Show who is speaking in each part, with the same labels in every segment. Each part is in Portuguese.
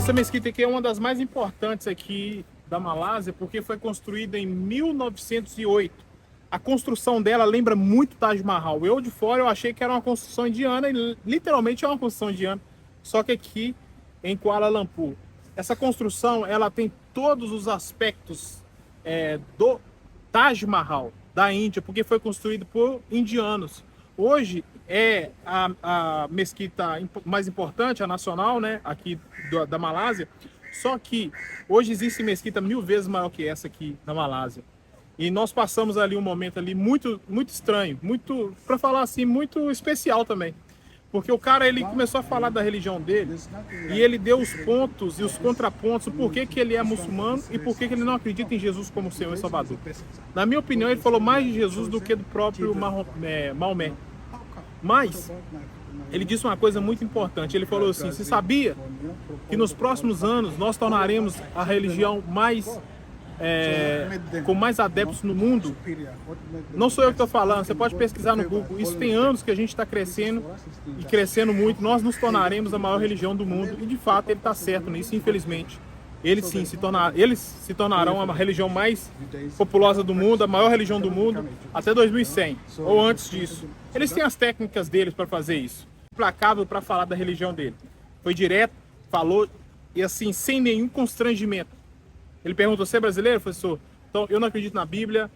Speaker 1: Essa mesquita aqui é uma das mais importantes aqui da Malásia, porque foi construída em 1908. A construção dela lembra muito Taj Mahal. Eu de fora eu achei que era uma construção indiana e literalmente é uma construção indiana, só que aqui em Kuala Lumpur. Essa construção ela tem todos os aspectos do Taj Mahal da Índia, porque foi construído por indianos. Hoje é a mesquita mais importante, a nacional, né, aqui da Malásia. Só que hoje existe mesquita 1000 vezes maior que essa aqui na Malásia. E nós passamos ali um momento ali muito estranho, muito, para falar assim, muito especial também. Porque o cara ele começou a falar da religião dele e ele deu os pontos e os contrapontos, o porquê que ele é muçulmano e porquê que ele não acredita em Jesus como Senhor e Salvador. Na minha opinião, ele falou mais de Jesus do que do próprio Maomé. Mas ele disse uma coisa muito importante. Ele falou assim: você sabia que nos próximos anos nós tornaremos a religião com mais adeptos no mundo? Não sou eu que estou falando, você pode pesquisar no Google. Isso tem anos que a gente está crescendo e crescendo muito. Nós nos tornaremos a maior religião do mundo e de fato ele está certo nisso, infelizmente. Eles se tornarão a religião mais populosa do mundo, a maior religião do mundo até 2100 ou antes disso. Eles têm as técnicas deles para fazer isso. Implacável para falar da religião dele. Foi direto, falou e assim sem nenhum constrangimento. Ele perguntou: você é brasileiro, professor? Então, eu não acredito na Bíblia,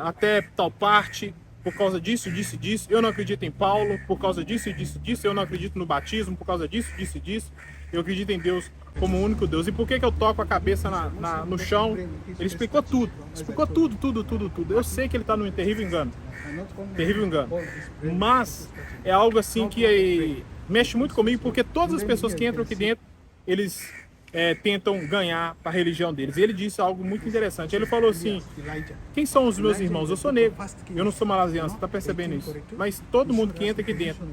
Speaker 1: até tal parte, por causa disso, disso e disso. Eu não acredito em Paulo, por causa disso e disso e disso. Eu não acredito no batismo, por causa disso, disso e disso. Eu acredito em Deus como o único Deus. E por que eu toco a cabeça no chão? Ele explicou tudo. Explicou tudo. Eu sei que ele está num terrível engano. Terrível engano. Mas é algo assim que mexe muito comigo, porque todas as pessoas que entram aqui dentro, eles tentam ganhar para a religião deles. E ele disse algo muito interessante. Ele falou assim: quem são os meus irmãos? Eu sou negro, eu não sou malasiano, você está percebendo isso? Mas todo mundo que entra aqui dentro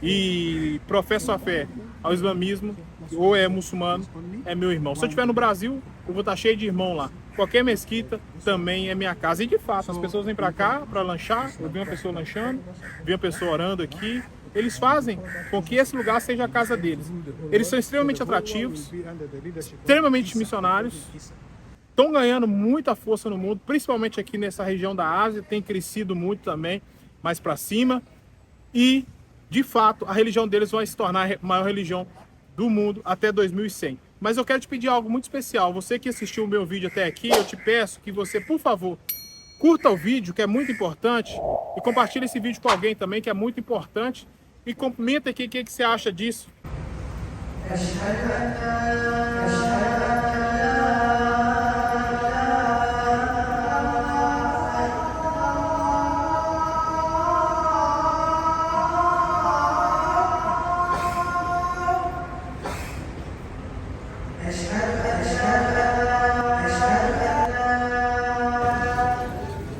Speaker 1: e professa a fé ao islamismo ou é muçulmano, é meu irmão. Se eu estiver no Brasil, eu vou estar cheio de irmão lá. Qualquer mesquita também é minha casa. E de fato, as pessoas vêm para cá para lanchar. Eu vi uma pessoa lanchando, vi uma pessoa orando aqui. Eles fazem com que esse lugar seja a casa deles. Eles são extremamente atrativos, extremamente missionários, estão ganhando muita força no mundo, principalmente aqui nessa região da Ásia, tem crescido muito também, mais para cima. E, de fato, a religião deles vai se tornar a maior religião do mundo até 2100. Mas eu quero te pedir algo muito especial. Você que assistiu o meu vídeo até aqui, eu te peço que você, por favor, curta o vídeo, que é muito importante, e compartilhe esse vídeo com alguém também, que é muito importante. E comenta aqui o que você acha disso.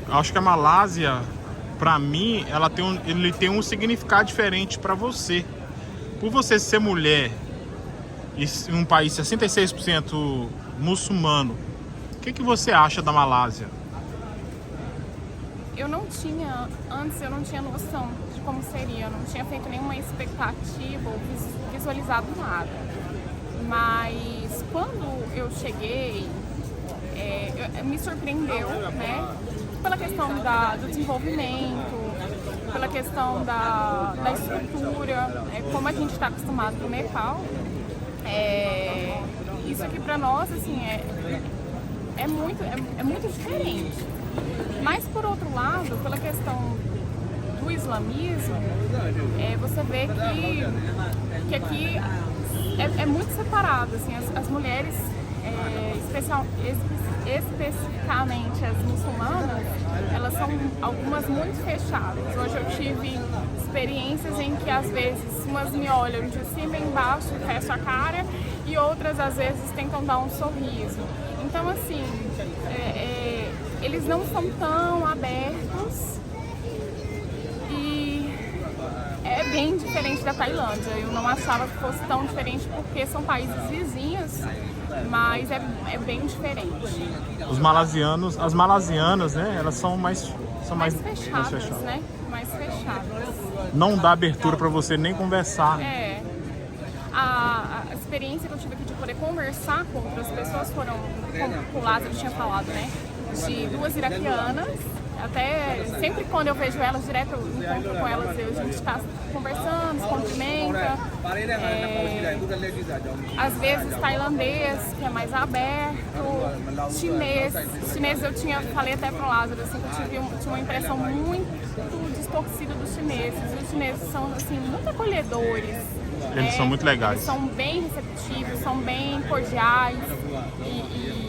Speaker 1: Acho que a Malásia, para mim, ele tem um significado diferente para você. Por você ser mulher e um país 66% muçulmano, o que você acha da Malásia?
Speaker 2: Antes eu não tinha noção de como seria, eu não tinha feito nenhuma expectativa ou visualizado nada. Mas quando eu cheguei, me surpreendeu, né? Pela questão do desenvolvimento, pela questão da estrutura, como a gente está acostumado no Nepal. Isso aqui para nós assim, é muito diferente. Mas por outro lado, pela questão do islamismo, você vê que aqui é muito separado. Assim, as mulheres, especificamente as muçulmanas, elas são algumas muito fechadas. Hoje eu tive experiências em que às vezes umas me olham de cima e embaixo, fecham a cara, e outras às vezes tentam dar um sorriso. Então assim, eles não são tão abertos e é bem diferente da Tailândia. Eu não achava que fosse tão diferente porque são países vizinhos, mas é bem diferente.
Speaker 1: As malasianas, né? Elas são mais
Speaker 2: fechadas, né? Mais fechadas.
Speaker 1: Não dá abertura para você nem conversar.
Speaker 2: A experiência que eu tive aqui de poder conversar com outras pessoas foram, como o Lázaro tinha falado, né? De 2 iraquianas. Até sempre quando eu vejo elas direto, eu encontro com elas, a gente está conversando, se cumprimenta. Às vezes tailandês, que é mais aberto, chinês eu falei até pro Lázaro, assim, que eu tinha uma impressão muito distorcida dos chineses. Os chineses são assim, muito acolhedores.
Speaker 1: Eles são muito legais.
Speaker 2: Eles são bem receptivos, são bem cordiais e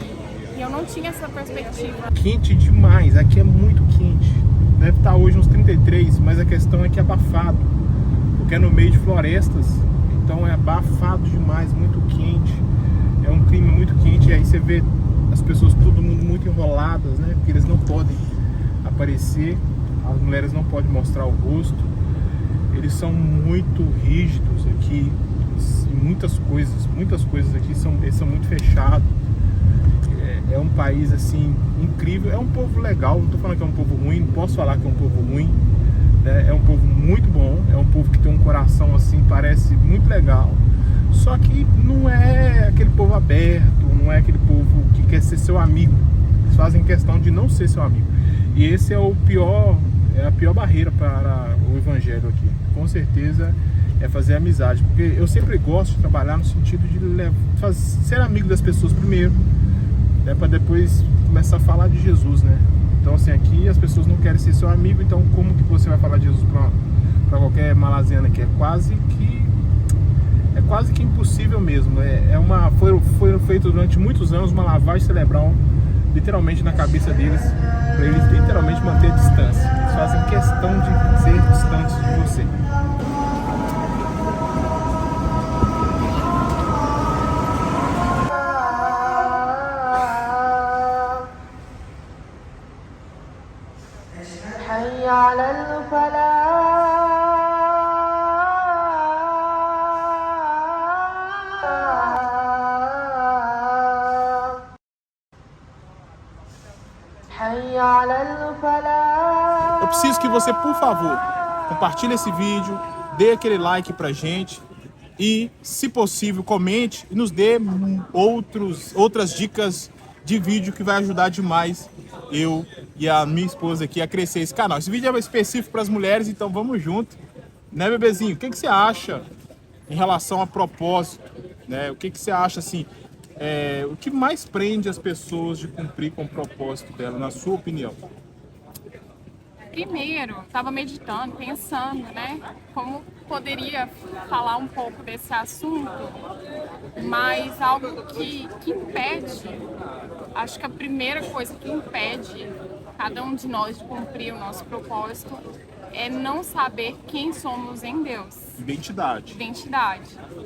Speaker 2: eu não tinha essa perspectiva.
Speaker 1: Quente demais, aqui é muito quente. Deve estar hoje uns 33, mas a questão é que é abafado, porque é no meio de florestas, então é abafado demais, muito quente. É um clima muito quente, e aí você vê as pessoas, todo mundo muito enroladas, né? Porque eles não podem aparecer, as mulheres não podem mostrar o rosto. Eles são muito rígidos aqui, muitas coisas aqui eles são muito fechados. É um país assim incrível, é um povo legal, não estou falando que é um povo ruim, não posso falar que é um povo ruim, né? É um povo muito bom, é um povo que tem um coração assim, parece muito legal, só que não é aquele povo aberto, não é aquele povo que quer ser seu amigo, eles fazem questão de não ser seu amigo, e esse é a pior barreira para o evangelho aqui, com certeza é fazer amizade, porque eu sempre gosto de trabalhar no sentido de ser amigo das pessoas primeiro, para depois começar a falar de Jesus, né? Então assim, aqui as pessoas não querem ser seu amigo, então como que você vai falar de Jesus para qualquer malaziana aqui? É quase que impossível mesmo. Foi feito durante muitos anos uma lavagem cerebral literalmente na cabeça deles, para eles literalmente manter a distância. Eles fazem questão de ser distantes de você. Eu preciso que você, por favor, compartilhe esse vídeo, dê aquele like pra gente e, se possível, comente e nos dê outras dicas de vídeo que vai ajudar demais eu e a minha esposa aqui a crescer esse canal. Esse vídeo é específico para as mulheres, então vamos junto, né, bebezinho? O que você acha em relação a propósito, né? O que você acha assim? O que mais prende as pessoas de cumprir com o propósito dela, na sua opinião?
Speaker 2: Primeiro, estava meditando, pensando, né, como poderia falar um pouco desse assunto, mas algo que impede, acho que a primeira coisa que impede cada um de nós de cumprir o nosso propósito é não saber quem somos em Deus.
Speaker 1: Identidade.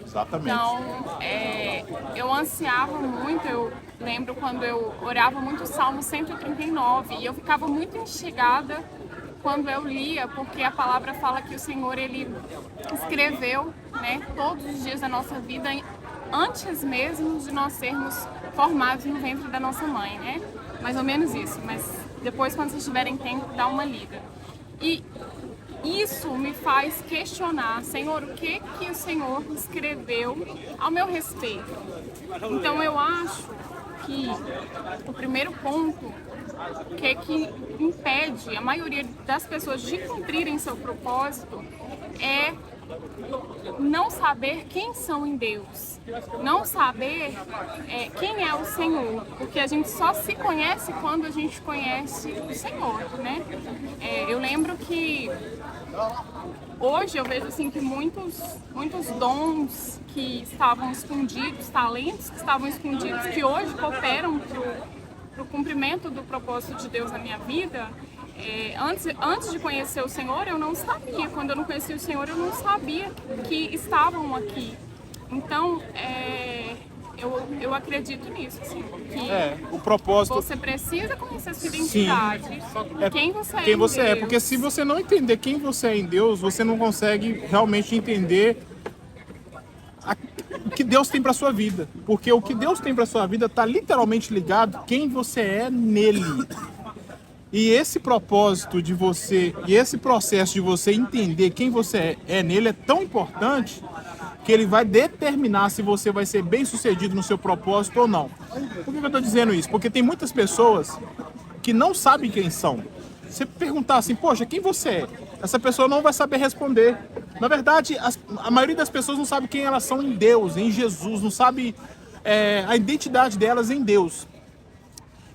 Speaker 1: Exatamente.
Speaker 2: Então, eu ansiava muito, eu lembro quando eu orava muito o Salmo 139 e eu ficava muito instigada quando eu lia, porque a palavra fala que o Senhor, Ele escreveu, né, todos os dias da nossa vida antes mesmo de nós sermos formados no ventre da nossa mãe, né? Mais ou menos isso, mas depois, quando vocês tiverem tempo, dá uma lida. E isso me faz questionar, Senhor, o que o Senhor escreveu ao meu respeito? Então eu acho que o primeiro ponto que impede a maioria das pessoas de cumprirem seu propósito é não saber quem são em Deus, não saber quem é o Senhor, porque a gente só se conhece quando a gente conhece o Senhor, né? Eu lembro que hoje eu vejo assim que muitos dons que estavam escondidos, talentos que estavam escondidos, que hoje cooperam para o cumprimento do propósito de Deus na minha vida. Antes de conhecer o Senhor, eu não sabia. Quando eu não conhecia o Senhor, eu não sabia que estavam aqui. Então, eu acredito nisso, assim, que
Speaker 1: o propósito...
Speaker 2: você precisa conhecer sua identidade,
Speaker 1: quem você é, porque se você não entender quem você é em Deus, você não consegue realmente entender o que Deus tem para sua vida, porque o que Deus tem para sua vida está literalmente ligado a quem você é nele. E esse propósito de você, e esse processo de você entender quem você é nele é tão importante que ele vai determinar se você vai ser bem sucedido no seu propósito ou não. Por que eu estou dizendo isso? Porque tem muitas pessoas que não sabem quem são. Você perguntar assim, poxa, quem você é? Essa pessoa não vai saber responder. Na verdade, a maioria das pessoas não sabe quem elas são em Deus, em Jesus, não sabe a identidade delas em Deus.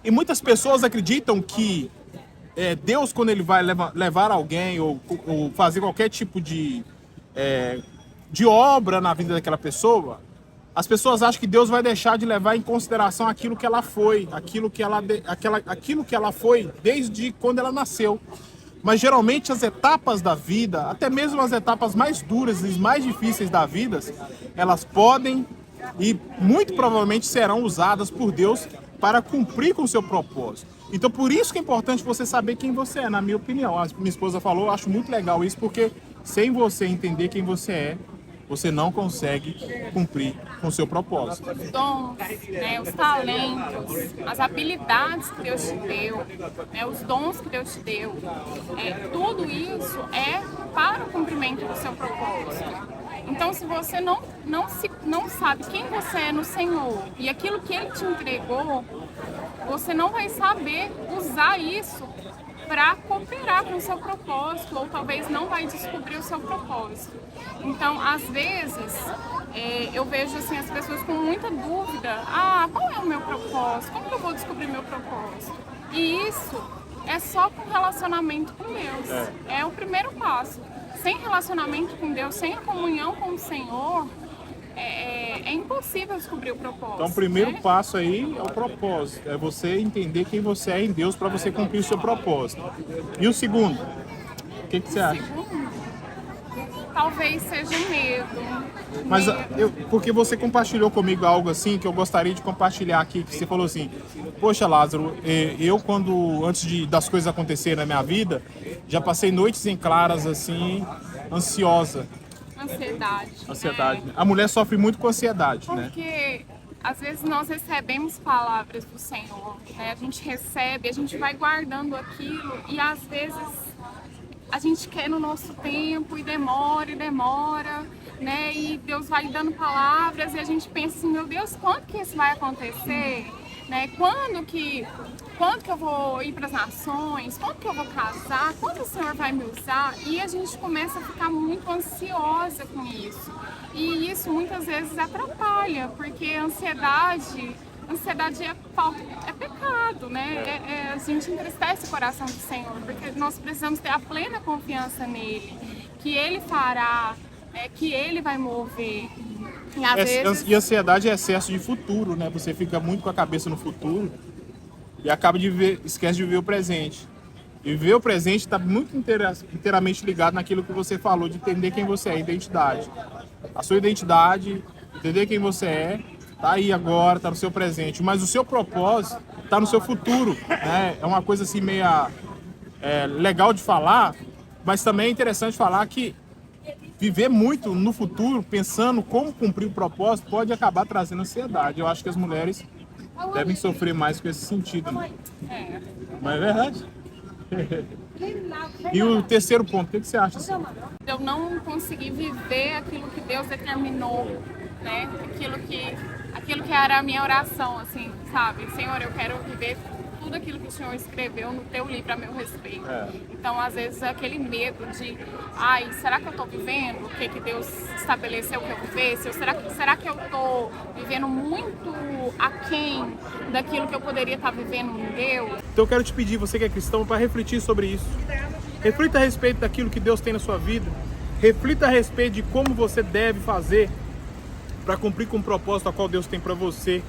Speaker 1: E muitas pessoas acreditam que Deus, quando ele vai levar alguém ou fazer qualquer tipo de obra na vida daquela pessoa, as pessoas acham que Deus vai deixar de levar em consideração aquilo que ela foi, aquilo que ela foi desde quando ela nasceu. Mas geralmente as etapas da vida, até mesmo as etapas mais duras e mais difíceis da vida, elas podem e muito provavelmente serão usadas por Deus para cumprir com o seu propósito. Então por isso que é importante você saber quem você é, na minha opinião. A minha esposa falou, eu acho muito legal isso, porque sem você entender quem você é, você não consegue cumprir com o seu propósito.
Speaker 2: Os dons, né, os talentos, as habilidades que Deus te deu, né, os dons que Deus te deu, tudo isso é para o cumprimento do seu propósito. Então, se você não sabe quem você é no Senhor e aquilo que Ele te entregou, você não vai saber usar isso para cooperar com o seu propósito, ou talvez não vai descobrir o seu propósito. Então, às vezes, eu vejo assim, as pessoas com muita dúvida, qual é o meu propósito? Como que eu vou descobrir meu propósito? E isso é só com relacionamento com Deus. É o primeiro passo. Sem relacionamento com Deus, sem a comunhão com o Senhor, é impossível descobrir o propósito.
Speaker 1: Então, o primeiro passo aí é o propósito. É você entender quem você é em Deus para você cumprir o seu propósito. E o segundo? O que você acha?
Speaker 2: Segundo, talvez seja medo.
Speaker 1: Mas porque você compartilhou comigo algo assim que eu gostaria de compartilhar aqui, que você falou assim, poxa, Lázaro, eu antes das coisas acontecerem na minha vida, já passei noites em claras assim, ansiosa. Ansiedade. A mulher sofre muito com ansiedade, né?
Speaker 2: Porque às vezes nós recebemos palavras do Senhor, né? A gente recebe, a gente vai guardando aquilo e às vezes a gente quer no nosso tempo e demora, né? E Deus vai dando palavras e a gente pensa assim, meu Deus, quando que isso vai acontecer? Né? Quando que eu vou ir para as nações? Quando que eu vou casar? Quando o Senhor vai me usar? E a gente começa a ficar muito ansiosa com isso. E isso muitas vezes atrapalha, porque a ansiedade é pecado, né? A gente entristece o coração do Senhor, porque nós precisamos ter a plena confiança nele, que Ele fará, que Ele vai mover.
Speaker 1: E ansiedade é excesso de futuro, né? Você fica muito com a cabeça no futuro e acaba esquece de viver o presente. E viver o presente está muito inteiramente ligado naquilo que você falou, de entender quem você é, a identidade. A sua identidade, entender quem você é, está aí agora, está no seu presente. Mas o seu propósito está no seu futuro, né? É uma coisa assim meio legal de falar, mas também é interessante falar que viver muito no futuro, pensando como cumprir o propósito, pode acabar trazendo ansiedade. Eu acho que as mulheres devem sofrer mais com esse sentido, né? Não é verdade? E o terceiro ponto, o que você acha? Assim?
Speaker 2: Eu não consegui viver aquilo que Deus determinou, né? Aquilo que era a minha oração, assim, sabe? Senhor, eu quero viver tudo aquilo que o Senhor escreveu no teu livro a meu respeito. Então, às vezes, aquele medo de, será que eu estou vivendo o que Deus estabeleceu que eu vivesse? Será que eu estou vivendo muito aquém daquilo que eu poderia estar vivendo em Deus?
Speaker 1: Então, eu quero te pedir, você que é cristão, para refletir sobre isso. Reflita a respeito daquilo que Deus tem na sua vida. Reflita a respeito de como você deve fazer para cumprir com o propósito a qual Deus tem para você.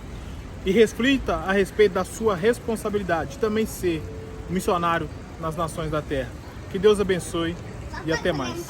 Speaker 1: E reflita a respeito da sua responsabilidade de também ser missionário nas nações da terra. Que Deus abençoe e até mais.